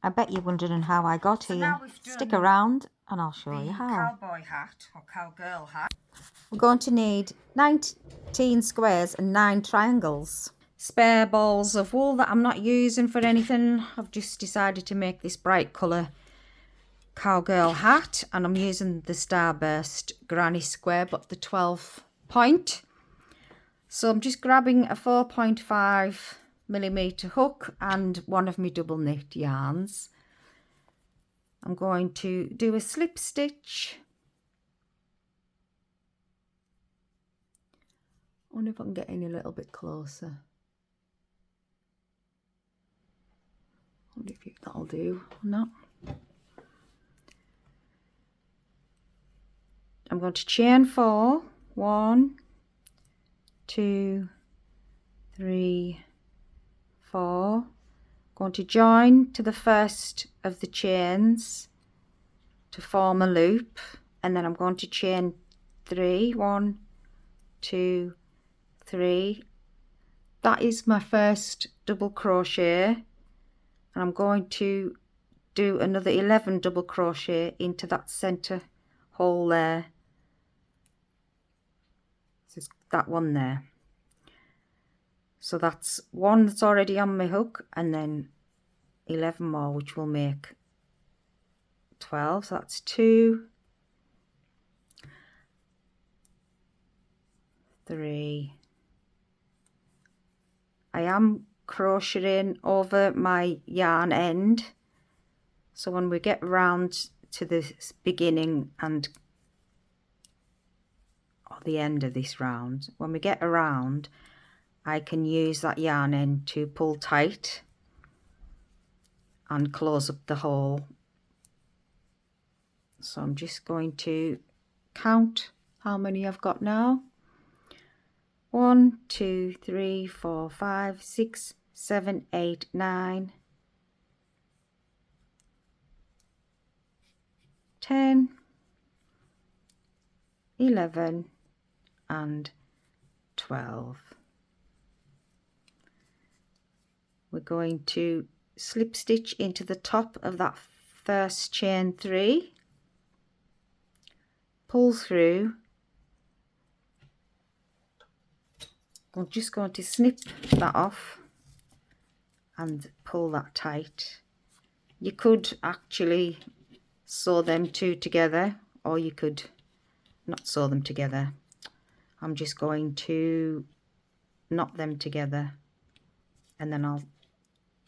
I bet you're wondering how I got here. Stick around and I'll show you how. Cowboy hat or cowgirl hat. We're going to need 19 squares and 9 triangles. Spare balls of wool that I'm not using for anything. I've just decided to make this bright colour cowgirl hat, and I'm using the starburst granny square, but the 12 point. So I'm just grabbing a 4.5mm hook and one of my double knit yarns. I'm going to do a slip stitch. I wonder if I can get in a little bit closer. I wonder if that'll do or not. I'm going to chain 4. 1, 2, 3, 4. Going to join to the first of the chains to form a loop, and then I'm going to chain 3. 1, 2, 3. That is my first double crochet, and I'm going to do another 11 double crochet into that center hole there. So that one there. So that's one that's already on my hook, and then 11 more, which will make 12. So that's 2, 3. I am crocheting over my yarn end, so when we get round to the beginning and or the end of this round, when we get around, I can use that yarn end to pull tight and close up the hole. So I'm just going to count how many I've got now. 1, 2, 3, 4, 5, 6, 7, 8, 9, 10, 11 and 12. We're going to slip stitch into the top of that first chain 3, pull through. I'm just going to snip that off and pull that tight. You could actually sew them two together, or you could not sew them together. I'm just going to knot them together, and then I'll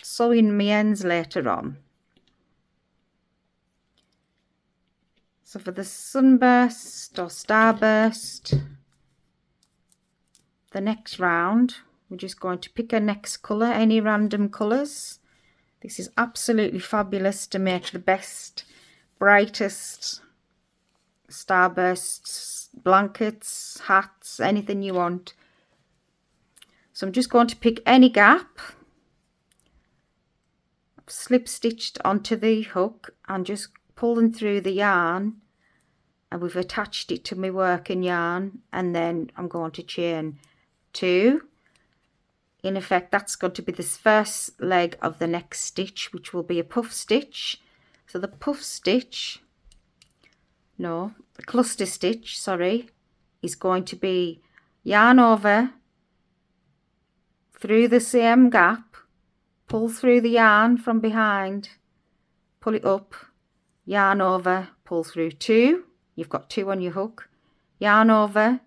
sew in my ends later on. So for the sunburst or starburst, the next round, we're just going to pick a next colour, any random colours. This is absolutely fabulous to make the best, brightest starbursts, blankets, hats, anything you want. So I'm just going to pick any gap. I've slip stitched onto the hook and just pulling through the yarn, and we've attached it to my working yarn, and then I'm going to chain 2. In effect, that's going to be this first leg of the next stitch, which will be a puff stitch. So the puff stitch, no, the cluster stitch, sorry, is going to be yarn over through the same gap, pull through the yarn from behind, pull it up, yarn over, pull through 2. You've got 2 on your hook, yarn over,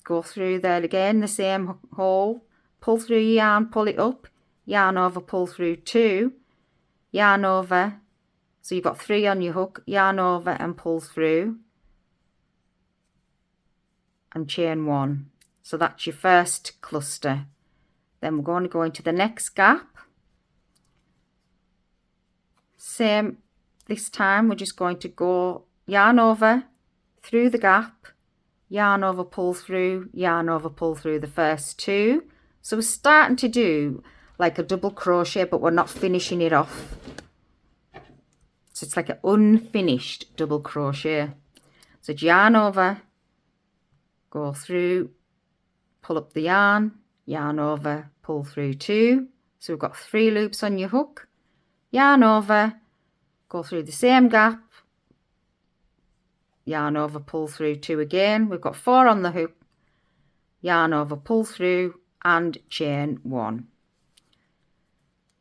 go through there again, the same hole, pull through your yarn, pull it up, yarn over, pull through 2, yarn over, so you've got 3 on your hook, yarn over and pull through, and chain 1. So that's your first cluster. Then we're going to go into the next gap. Same this time, we're just going to go yarn over through the gap, yarn over, pull through, yarn over, pull through the first 2. So we're starting to do like a double crochet, but we're not finishing it off. So it's like an unfinished double crochet. So yarn over, go through, pull up the yarn, yarn over, pull through 2. So we've got 3 loops on your hook, yarn over, go through the same gap, yarn over, pull through 2 again. We've got 4 on the hook, yarn over, pull through and chain 1.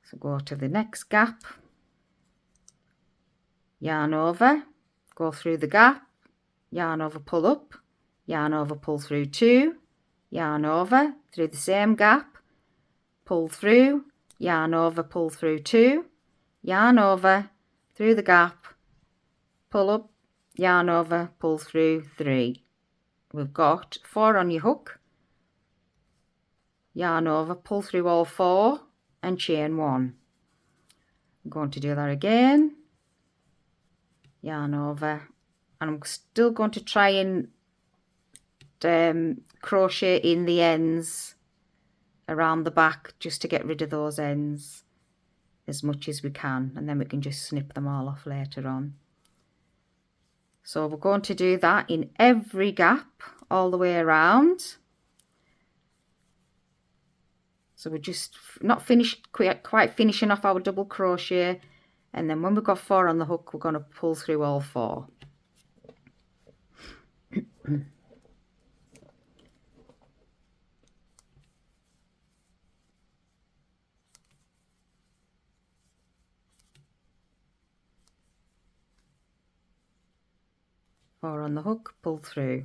So go to the next gap, yarn over, go through the gap, yarn over, pull up, yarn over, pull through 2, yarn over, through the same gap, pull through, yarn over, pull through 2, yarn over, through the gap, pull up, yarn over, pull through 3. We've got 4 on your hook, yarn over, pull through all 4 and chain 1. I'm going to do that again, yarn over, and I'm still going to try and crochet in the ends around the back just to get rid of those ends as much as we can, and then we can just snip them all off later on. So we're going to do that in every gap all the way around. So we're just not finished, quite finishing off our double crochet, and then when we've got 4 on the hook, we're going to pull through all 4. 4 on the hook, pull through.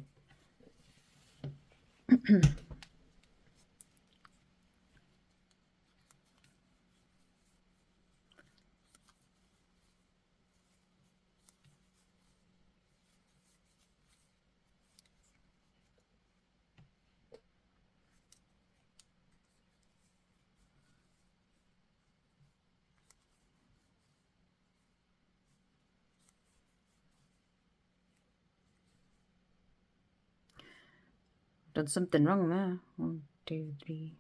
Done something wrong there. 1, 2, 3.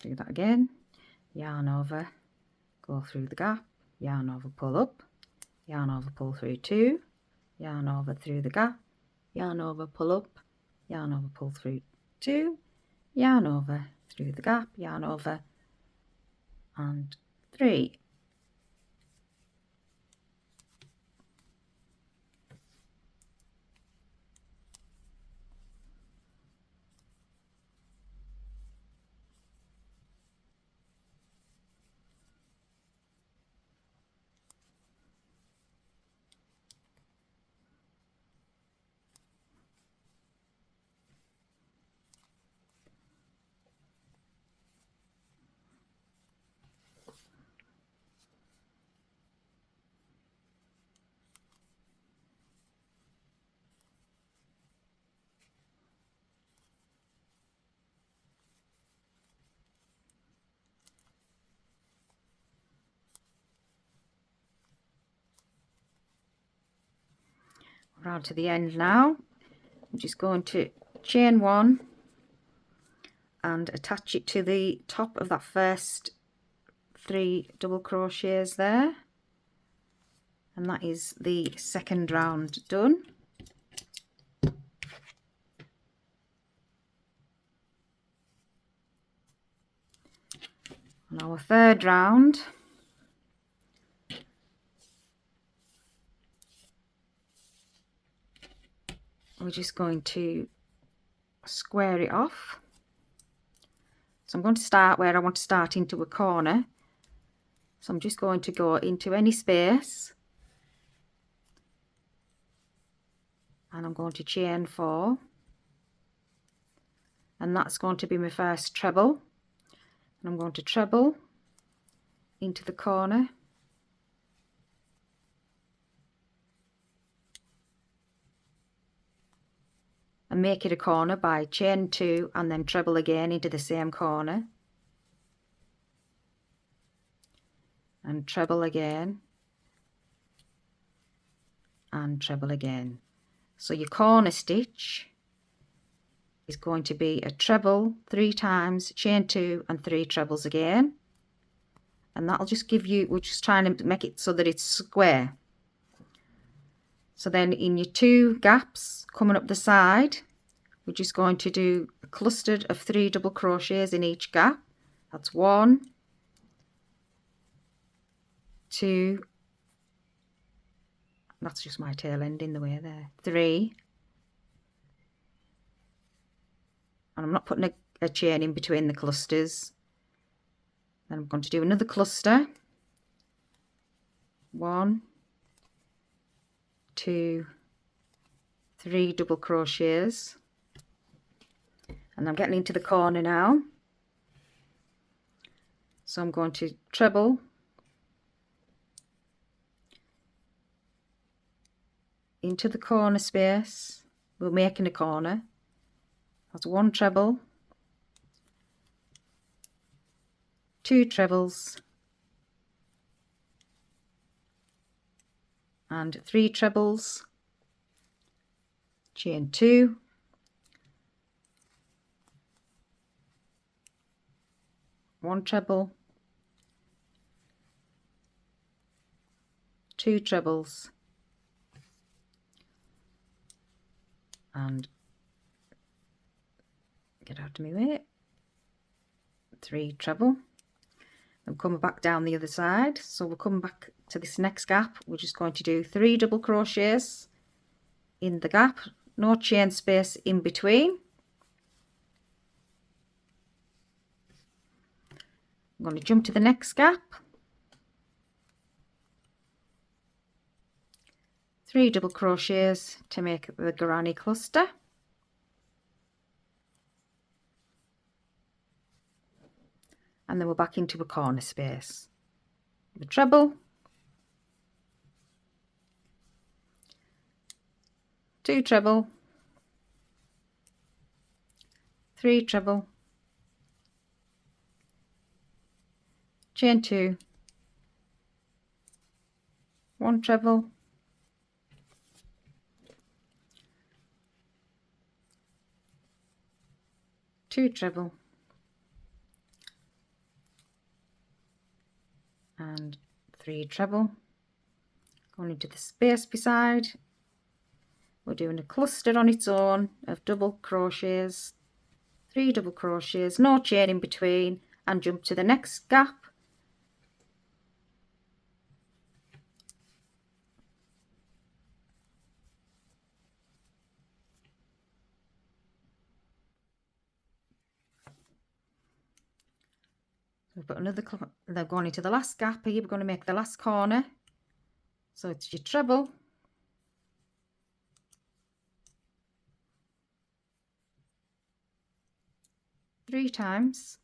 Do that again. Yarn over, go through the gap, yarn over, pull up, yarn over, pull through 2, yarn over, through the gap, yarn over, pull up, yarn over, pull through 2, yarn over, through the gap, yarn over, and 3. Round to the end now. I'm just going to chain 1 and attach it to the top of that first 3 double crochets there, and that is the second round done. On our third round, we're just going to square it off. So I'm going to start where I want to start, into a corner. So I'm just going to go into any space and I'm going to chain 4, and that's going to be my first treble, and I'm going to treble into the corner, and make it a corner by chain 2 and then treble again into the same corner, and treble again and treble again. So your corner stitch is going to be a treble 3 times, chain 2 and 3 trebles again, and that'll just give you, we're just trying to make it so that it's square. So then in your 2 gaps coming up the side, we're just going to do a cluster of 3 double crochets in each gap. That's 1, 2, that's just my tail end in the way there, 3, and I'm not putting a chain in between the clusters. Then I'm going to do another cluster, 1, 2, 3 double crochets, and I'm getting into the corner now, so I'm going to treble into the corner space. We're making a corner. That's 1 treble, 2 trebles, and 3 trebles, chain 2, 1 treble, 2 trebles, and get out of my way, 3 treble. I'm coming back down the other side, so we're coming back to this next gap. We're just going to do 3 double crochets in the gap, no chain space in between. I'm going to jump to the next gap, 3 double crochets to make the granny cluster, and then we're back into a corner space. The treble, 2 treble, 3 treble, chain 2, 1 treble, 2 treble, and 3 treble. Going into the space beside, we're doing a cluster on its own of double crochets, 3 double crochets, no chain in between, and jump to the next gap. We've got another, they're going into the last gap here. We're going to make the last corner, so it's your treble, three times,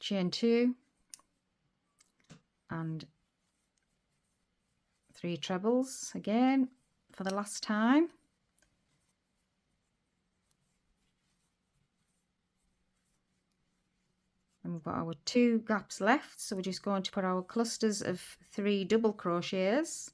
chain 2, and 3 trebles again for the last time. And we've got our 2 gaps left, so we're just going to put our clusters of 3 double crochets,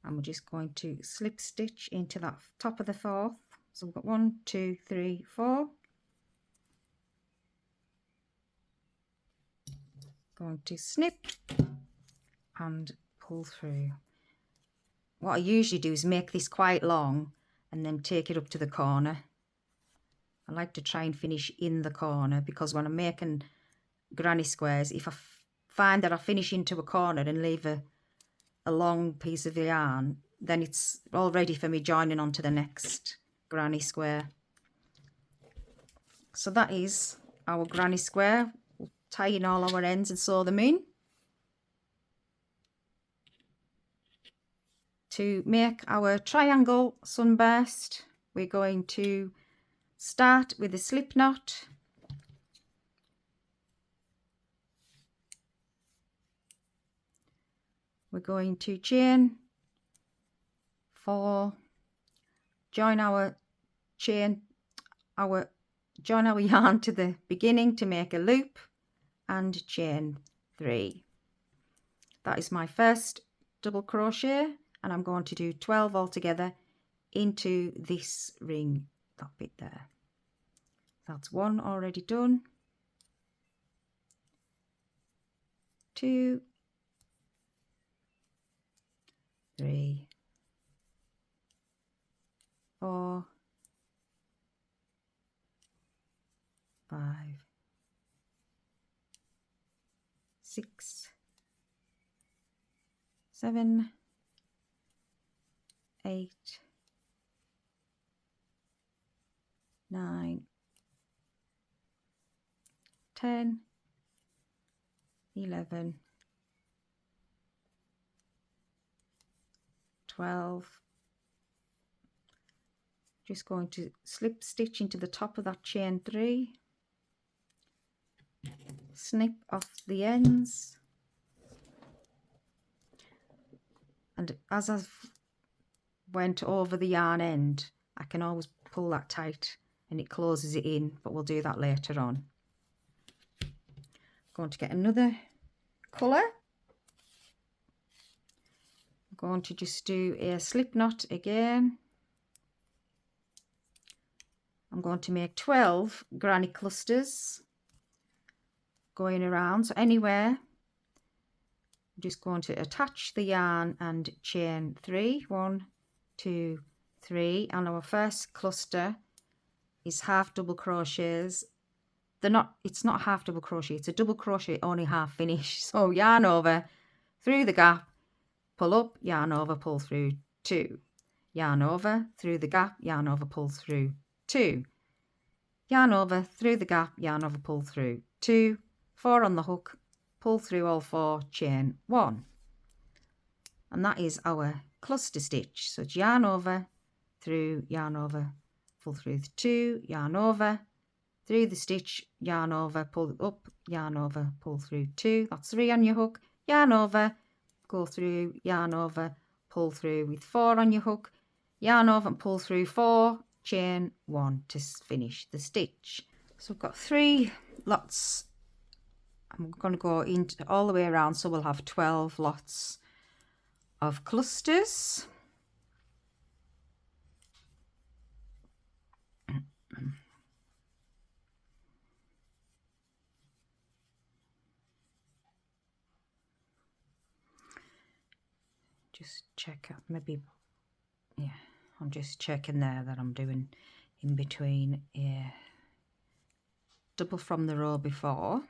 and we're just going to slip stitch into that top of the 4th. So we've got 1, 2, 3, 4. Going to snip and pull through. What I usually do is make this quite long and then take it up to the corner. I like to try and finish in the corner, because when I'm making granny squares, if I find that I finish into a corner and leave a long piece of yarn, then it's all ready for me joining onto the next granny square. So that is our granny square. We'll tie in all our ends and sew them in. To make our triangle sunburst, we're going to start with a slip knot, we're going to chain 4, join our chain, our join our yarn to the beginning to make a loop and chain 3. That is my first double crochet, and I'm going to do 12 altogether into this ring, that bit there. That's 1 already done. 2, 3, 4, 5, 6, 7, 8, 9, 10, 11, 12. Just going to slip stitch into the top of that chain 3, snip off the ends, and as I've went over the yarn end, I can always pull that tight and it closes it in, but we'll do that later on. Going to get another colour. I'm going to just do a slip knot again. I'm going to make 12 granny clusters going around, so anywhere I'm just going to attach the yarn and chain 3, 1, 2, 3, and our first cluster is half double crochets. It's not half double crochet, it's a double crochet only half finished. So yarn over, through the gap, pull up, yarn over, pull through 2, yarn over, through the gap, yarn over, pull through 2, yarn over, through the gap, yarn over, pull through 2, 4 on the hook, pull through all 4, chain 1, and that is our cluster stitch. So it's yarn over, through, yarn over, pull through the 2, yarn over, through the stitch, yarn over, pull up, yarn over, pull through 2, that's 3 on your hook, yarn over, go through, yarn over, pull through with 4 on your hook, yarn over and pull through 4, chain 1 to finish the stitch. So we've got 3 lots. I'm going to go into all the way around, so we'll have 12 lots of clusters. Just check out, maybe, yeah, I'm just checking there that I'm doing in between a double from the row before.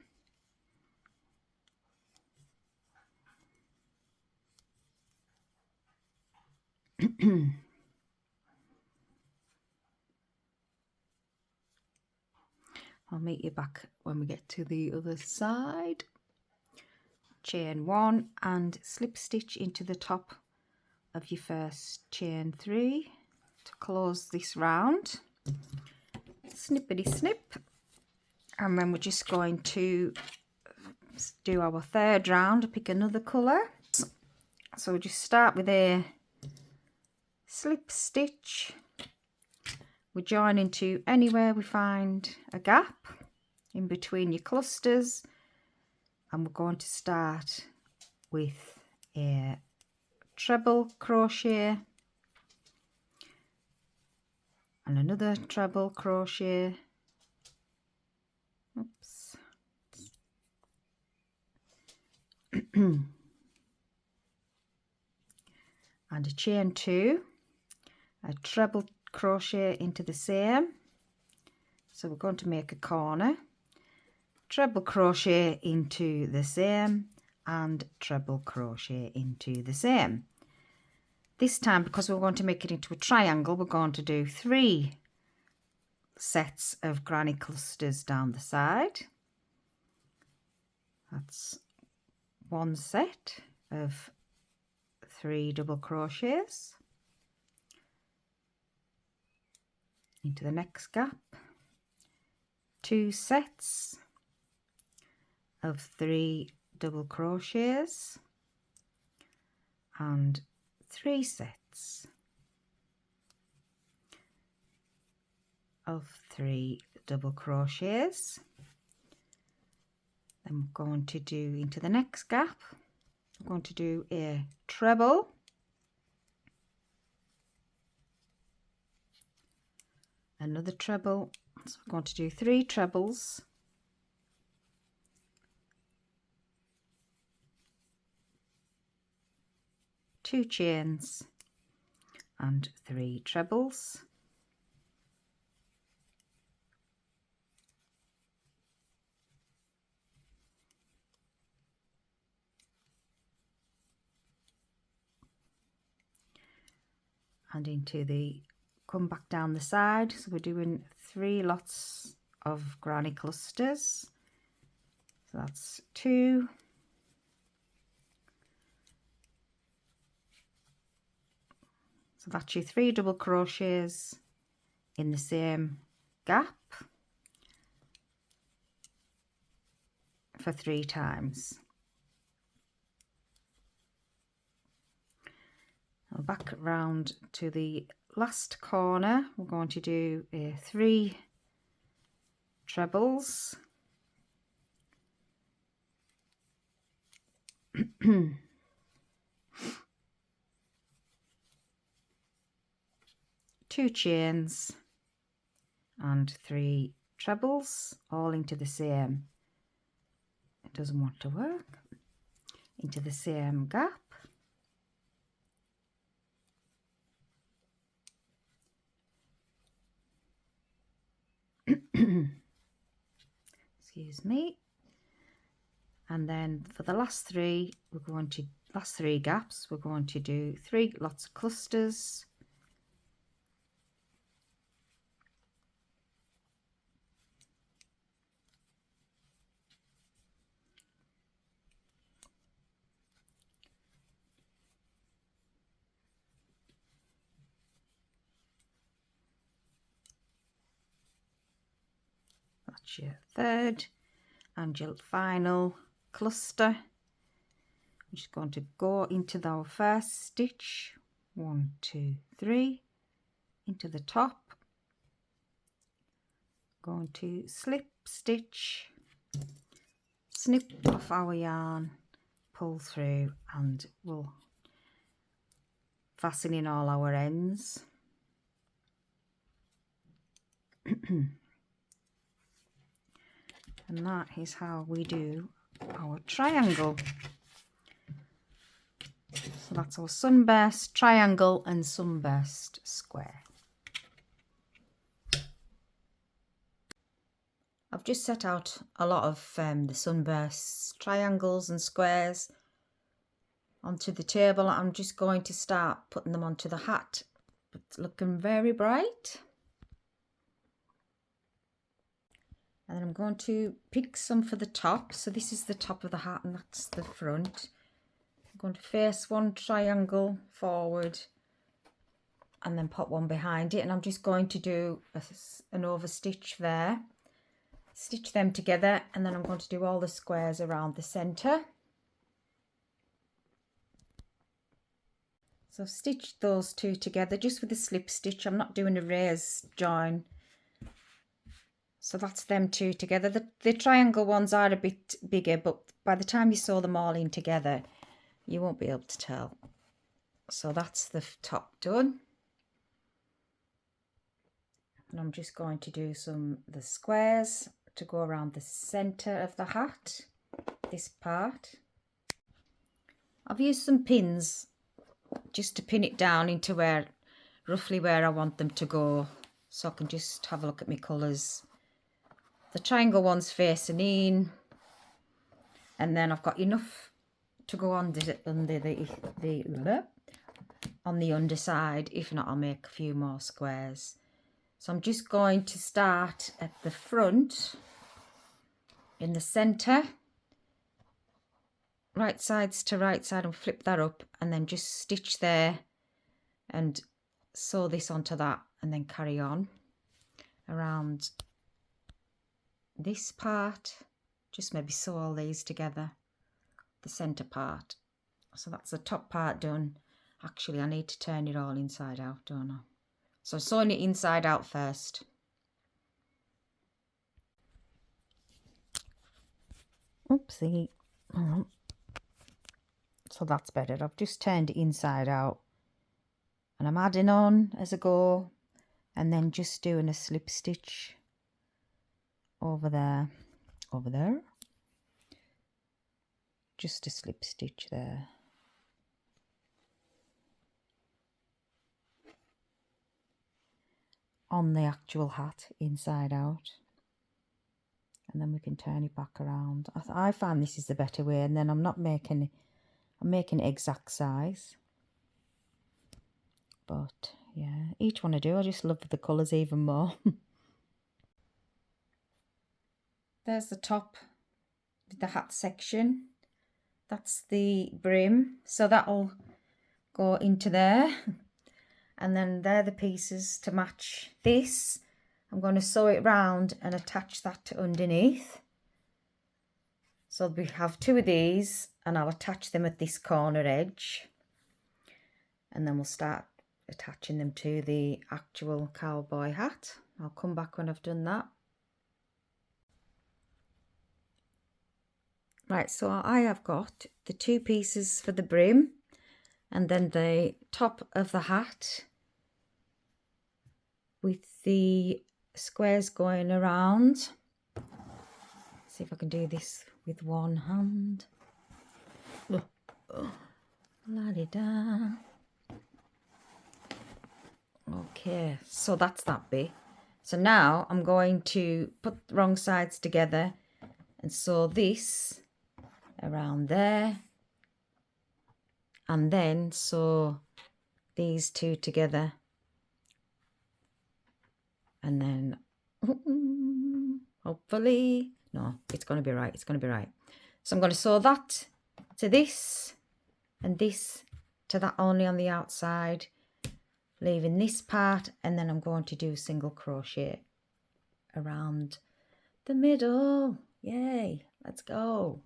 I'll meet you back when we get to the other side. Chain 1 and slip stitch into the top of your first chain 3 to close this round. Snippity snip, and then we're just going to do our third round, pick another colour. So we just start with a slip stitch. We join into anywhere we find a gap in between your clusters, and we're going to start with a treble crochet and another treble crochet. Oops. And a chain 2, a treble crochet into the same. So we're going to make a corner, treble crochet into the same, and treble crochet into the same. This time, because we're going to make it into a triangle, we're going to do 3 sets of granny clusters down the side. That's 1 set of 3 double crochets into the next gap, 2 sets of 3 double crochets, and 3 sets of 3 double crochets. Then we're going to do into the next gap, we're going to do a treble, another treble, so we're going to do 3 trebles, two chains and 3 trebles. And into the, come back down the side, so we're doing 3 lots of granny clusters, so that's 2, so that's your 3 double crochets in the same gap for 3 times. Back round to the last corner, we're going to do 3 trebles, 2 chains and 3 trebles, all into the same, it doesn't want to work, into the same gap. Excuse me. And then for the last 3, we're going to, last 3 gaps, we're going to do 3 lots of clusters, that's your third and your final cluster. I'm just going to go into our first stitch, 1, 2, 3, into the top, going to slip stitch, snip off our yarn, pull through, and we'll fasten in all our ends. And that is how we do our triangle. So that's our sunburst, triangle and sunburst square. I've just set out a lot of the sunbursts, triangles and squares onto the table. I'm just going to start putting them onto the hat. It's looking very bright. And then I'm going to pick some for the top. So this is the top of the hat and that's the front. I'm going to face one triangle forward and then pop one behind it. And I'm just going to do an overstitch there. Stitch them together and then I'm going to do all the squares around the centre. So I've stitched those 2 together just with a slip stitch. I'm not doing a raised join. So that's them 2 together. The triangle ones are a bit bigger, but by the time you sew them all in together, you won't be able to tell. So that's the top done. And I'm just going to do the squares to go around the centre of the hat, this part. I've used some pins just to pin it down into roughly where I want them to go, so I can just have a look at my colours. The triangle one's facing in, and then I've got enough to go on the underside. If not, I'll make a few more squares. So I'm just going to start at the front in the centre, right sides to right side, and flip that up and then just stitch there and sew this onto that and then carry on around this part. Just maybe sew all these together, the centre part. So that's the top part done. Actually, I need to turn it all inside out, don't I? So sewing it inside out first. Oopsie. Hang on. So that's better. I've just turned it inside out. And I'm adding on as I go. And then just doing a slip stitch over there. Over there. Just a slip stitch there. On the actual hat, inside out. And then we can turn it back around. I find this is the better way, and then I'm making it exact size. But yeah, each one I do, I just love the colours even more. There's the top, the hat section. That's the brim, so that'll go into there. And then they're the pieces to match this. I'm going to sew it round and attach that to underneath. So we have two of these, and I'll attach them at this corner edge. And then we'll start attaching them to the actual cowboy hat. I'll come back when I've done that. Right, so I have got the two pieces for the brim and then the top of the hat with the squares going around. See if I can do this with one hand. La-di-da. Okay, so that's that bit. So now I'm going to put the wrong sides together and sew this around there, and then sew these two together, and then hopefully, no, it's going to be right, it's going to be right. So I'm going to sew that to this and this to that only on the outside, leaving this part, and then I'm going to do single crochet around the middle. Yay, let's go.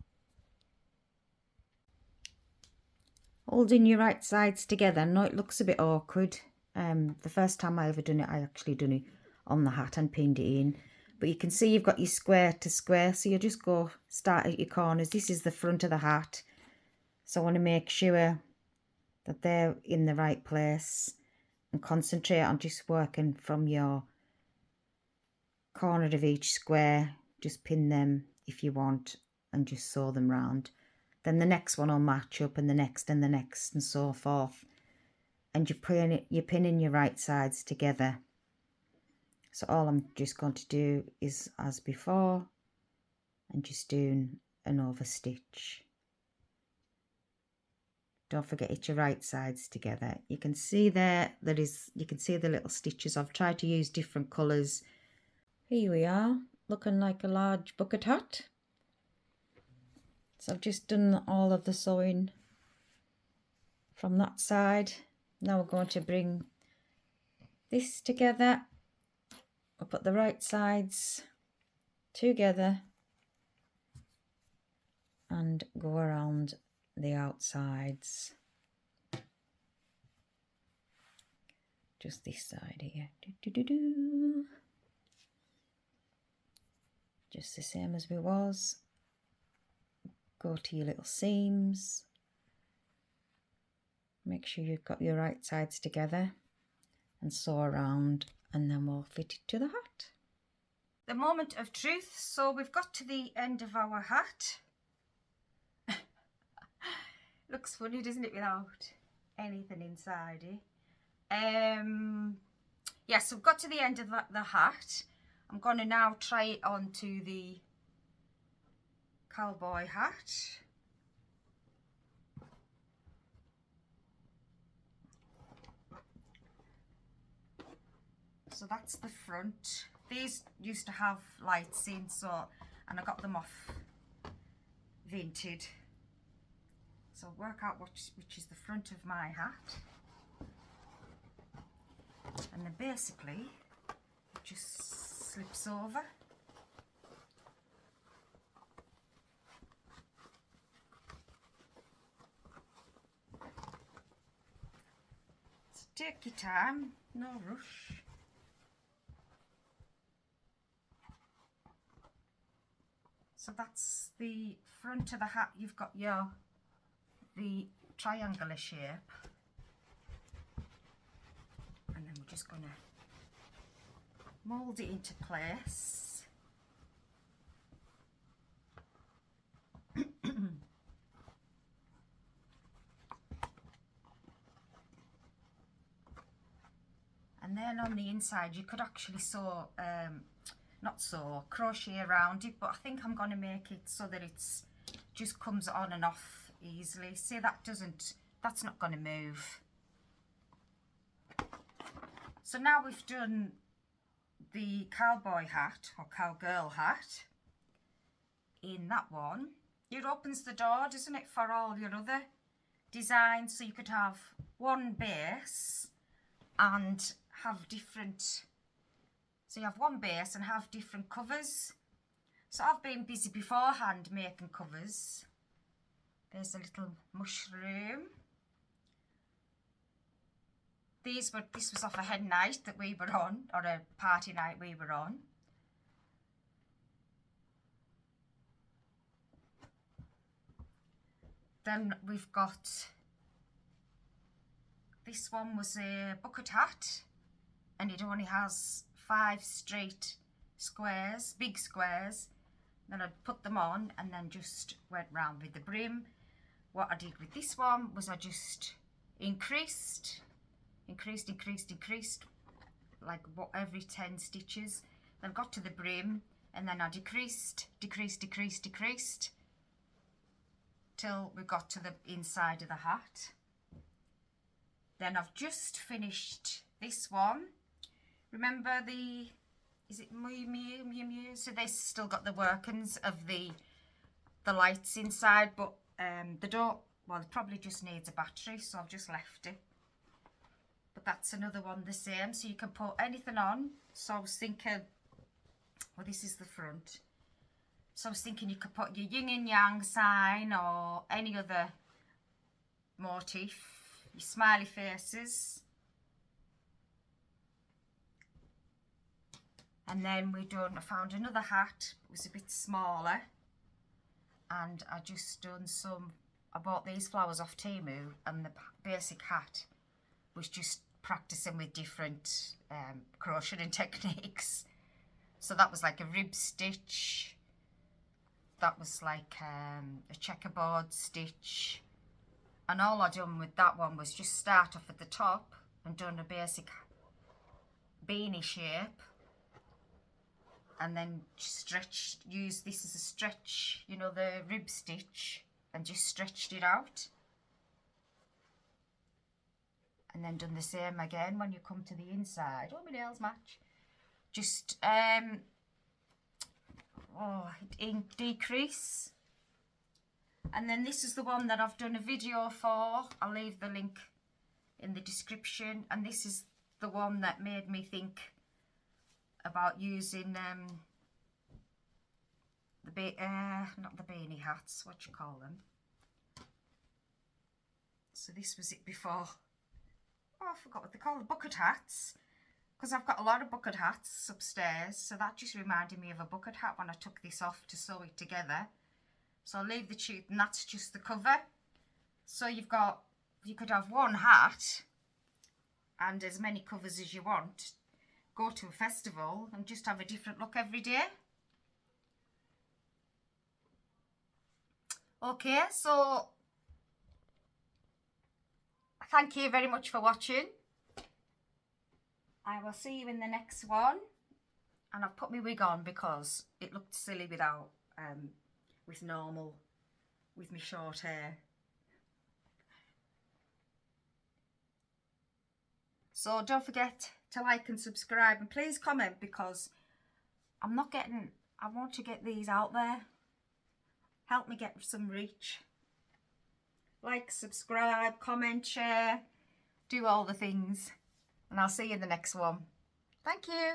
Holding your right sides together. I know it looks a bit awkward. The first time I ever done it, I actually done it on the hat and pinned it in. But you can see you've got your square to square, so you just go start at your corners. This is the front of the hat, so I want to make sure that they're in the right place and concentrate on just working from your corner of each square. Just pin them if you want and just sew them round. Then the next one will match up, and the next and so forth. And you're pinning your right sides together. So all I'm just going to do is as before, and just doing an over stitch. Don't forget, it's your right sides together. You can see you can see the little stitches. I've tried to use different colours. Here we are, looking like a large bucket hat. So I've just done all of the sewing from that side. Now we're going to bring this together. I'll put the right sides together and go around the outsides. Just this side here. Just the same as we was. Go to your little seams. Make sure you've got your right sides together and sew around, and then we'll fit it to the hat. The moment of truth. So we've got to the end of our hat. Looks funny, doesn't it, without anything inside it? Yes, so we've got to the end of the hat. I'm going to now try it onto the cowboy hat. So that's the front. These used to have lights in, and I got them off Vinted. So work out which is the front of my hat, and then basically it just slips over. So take your time, no rush. So that's the front of the hat. You've got the triangular shape, and then we're just going to mould it into place. And then on the inside you could actually sew, crochet around it, but I think I'm going to make it so that it's just comes on and off easily. See, that's not going to move. So now we've done the cowboy hat or cowgirl hat. In that one, it opens the door, doesn't it, for all your other designs. So you could have one base and have different, so you have one base and have different covers. So I've been busy beforehand making covers. There's a little mushroom. This was off a hen night that we were on, or a party night we were on. Then we've got, this one was a bucket hat, and it only has 5 straight squares, big squares. Then I'd put them on and then just went round with the brim. What I did with this one was I just increased, like every 10 stitches. Then got to the brim and then I decreased till we got to the inside of the hat. Then I've just finished this one. Remember is it Mew Mew? So they've still got the workings of the lights inside, but they don't, well, it probably just needs a battery, so I've just left it. But that's another one the same, so you can put anything on. So I was thinking, well, this is the front. So I was thinking you could put your yin and yang sign or any other motif, your smiley faces. And then I found another hat. It was a bit smaller. And I just I bought these flowers off Temu, and the basic hat was just practicing with different crocheting techniques. So that was like a rib stitch. That was like a checkerboard stitch. And all I done with that one was just start off at the top and done a basic beanie shape. And then use this as a stretch, you know, the rib stitch, and just stretched it out. And then done the same again when you come to the inside. Oh, my nails match. Just decrease. And then this is the one that I've done a video for. I'll leave the link in the description. And this is the one that made me think about using not the beanie hats, what you call them. So this was it before. Oh, I forgot what they call the bucket hats, because I've got a lot of bucket hats upstairs, so that just reminded me of a bucket hat when I took this off to sew it together. So I'll leave the tube, and that's just the cover. So you could have one hat and as many covers as you want. Go to a festival and just have a different look every day. Okay, so thank you very much for watching. I will see you in the next one. And I've put my wig on because it looked silly without with my short hair. So don't forget to like and subscribe, and please comment, because I want to get these out there. Help me get some reach. Like, subscribe, comment, share, do all the things, and I'll see you in the next one. Thank you.